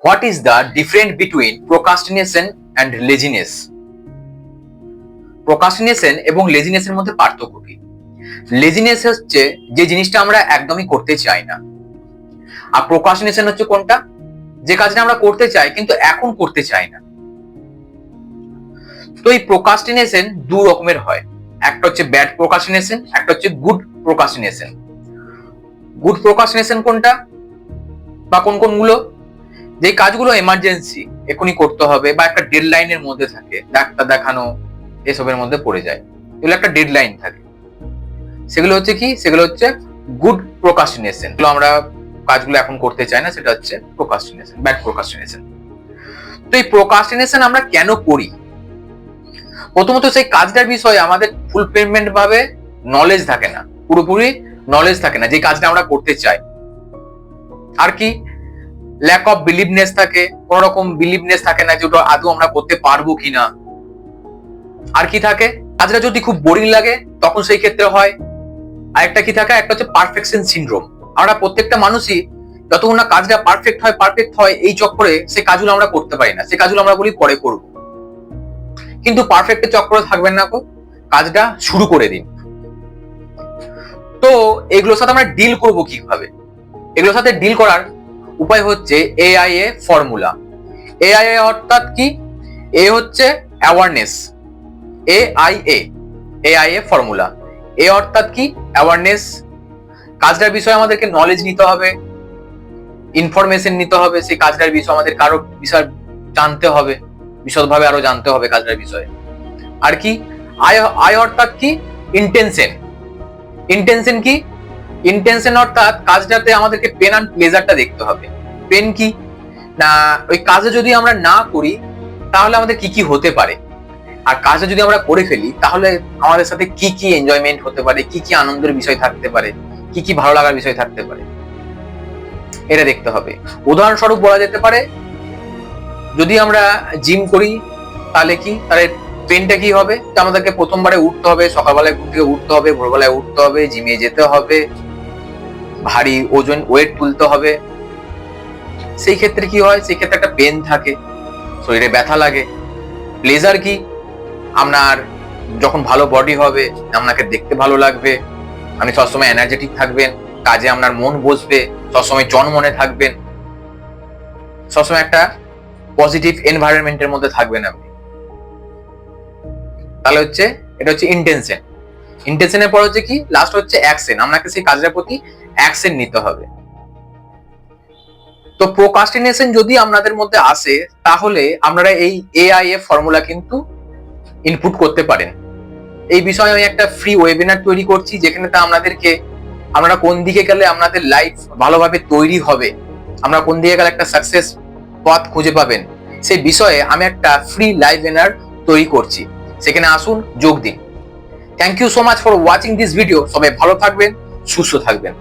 What is the difference between procrastination and laziness? Procrastination এবং লেজিনেসের মধ্যে পার্থক্য কি? লেজিনেস হচ্ছে যে জিনিসটা আমরা একদমই করতে চাই না, আর প্রোক্রাস্টিনেশন হচ্ছে কোনটা, যে কাজটা আমরা করতে চাই কিন্তু এখন করতে চাই না। তো এই প্রোক্রাস্টিনেশন দু রকমের হয়, একটা হচ্ছে ব্যাড প্রোক্রাস্টিনেশন, একটা হচ্ছে গুড প্রোক্রাস্টিনেশন। গুড প্রোক্রাস্টিনেশন কোনটা বা কোন কোনগুলো? যে কাজগুলো এমার্জেন্সি, এখনই করতে হবে বা একটা ডেডলাইনের মধ্যে থাকে, ডাক্তার দেখানো এসবের মধ্যে পড়ে যায়, এগুলো একটা ডেডলাইন থাকে, সেগুলো হচ্ছে কি, সেগুলো হচ্ছে গুড প্রোক্রাস্টিনেশন। আমরা কাজগুলো এখন করতে চাই না, সেটা হচ্ছে প্রোক্রাস্টিনেশন, ব্যাড প্রোক্রাস্টিনেশন। তো এই প্রোক্রাস্টিনেশন আমরা কেন করি? প্রথমত সেই কাজটার বিষয়ে আমাদের ফুলফিলমেন্ট ভাবে নলেজ থাকে না, পুরোপুরি নলেজ থাকে না যে কাজটা আমরা করতে চাই। আর কি, ল্যাক অফ বিলিভনেস থাকে, কোন রকম বিলিভনেস থাকে না যে ওটা আদৌ আমরা করতে পারবো কিনা। আর কি থাকে, কাজটা যদি খুব বোরিং লাগে তখন সেই ক্ষেত্রে হয়। আরেকটা কি থাকে, একটা হচ্ছে পারফেকশন সিনড্রোম। আমরা প্রত্যেকটা মানুষই যতক্ষণ না কাজটা পারফেক্ট হয় এই চক্করে সেই কাজগুলো আমরা করতে পারি না, সেই কাজগুলো আমরা বলি পরে করব। কিন্তু পারফেক্টের চক্করে থাকবেন না, কাজটা শুরু করে দিন। তো এগুলোর সাথে আমরা ডিল করব কিভাবে? এগুলোর সাথে ডিল করার উপায় হচ্ছে AIA ফর্মুলা। AIA অর্থাৎ কি? এ হচ্ছে অ্যাওয়ারনেস, AIA ফর্মুলা। এ অর্থাৎ কি? অ্যাওয়ারনেস। কাজটার বিষয়ে আমাদেরকে নলেজ নিতে হবে, ইনফরমেশন নিতে হবে, সেই কাজটার বিষয়ে আমাদের কারো বিষয় জানতে হবে, বিশদভাবে আরো জানতে হবে কাজটার বিষয়ে। আর কি, আই অর্থাৎ কি? ইন্টেনশন। ইন্টেনশন কি? ইন্টেনশন অর্থাৎ কাজটাতে আমাদেরকে পেন অ্যান্ড প্লেজারটা দেখতে হবে। পেন কি না, ওই কাজে যদি আমরা না করি তাহলে আমাদের কি কি হতে পারে, আর কাজটা যদি আমরা করে ফেলি তাহলে আমাদের সাথে কি কি এনজয়মেন্ট হতে পারে, কি কি আনন্দের বিষয় থাকতে পারে, কি কি ভালো লাগার বিষয় থাকতে পারে, এটা দেখতে হবে। উদাহরণস্বরূপ বলা যেতে পারে, যদি আমরা জিম করি তাহলে কি, তাহলে পেনটা কি হবে, আমাদেরকে প্রথমবারে উঠতে হবে, সকালবেলায় ঘুম থেকে উঠতে হবে, ভোরবেলায় উঠতে হবে, জিমে যেতে হবে, ভারী ওজন ওয়েট তুলতে হবে। সেই ক্ষেত্রে কি হয়, সেই ক্ষেত্রে একটা পেন থাকে, শরীরে ব্যথা লাগে। প্লেজার কি, আপনার যখন ভালো বডি হবে, আপনাকে দেখতে ভালো লাগবে, আপনি সবসময় এনার্জেটিক থাকবেন, কাজে আপনার মন বসবে, সবসময় জনমনে থাকবেন, সবসময় একটা পজিটিভ এনভায়রনমেন্টের মধ্যে থাকবেন আপনি। তাহলে হচ্ছে এটা হচ্ছে ইন্টেনশন। ইন্টেনশনের পর হচ্ছে কি, লাস্ট হচ্ছে অ্যাকশন। আপনাকে সেই কাজের প্রতি অ্যাকশন নিতে হবে। তো প্রোক্রাস্টিনেশন যদি আপনাদের মধ্যে আসে তাহলে আপনারা এই AIA ফর্মুলা কিন্তু ইনপুট করতে পারেন। এই বিষয়ে আমি একটা ফ্রি ওয়েবিনার তৈরি করছি, যেখানে আপনাদেরকে আপনারা কোন দিকে গেলে আপনাদের লাইফ ভালোভাবে তৈরি হবে, আমরা কোন দিকে গেলে একটা সাকসেস পথ খুঁজে পাবেন, সেই বিষয়ে আমি একটা ফ্রি লাইভ ওয়েবিনার তৈরি করছি, সেখানে আসুন, যোগ দিন। Thank you so much for watching this video. সবাই ভালো থাকবেন, সুস্থ থাকবেন।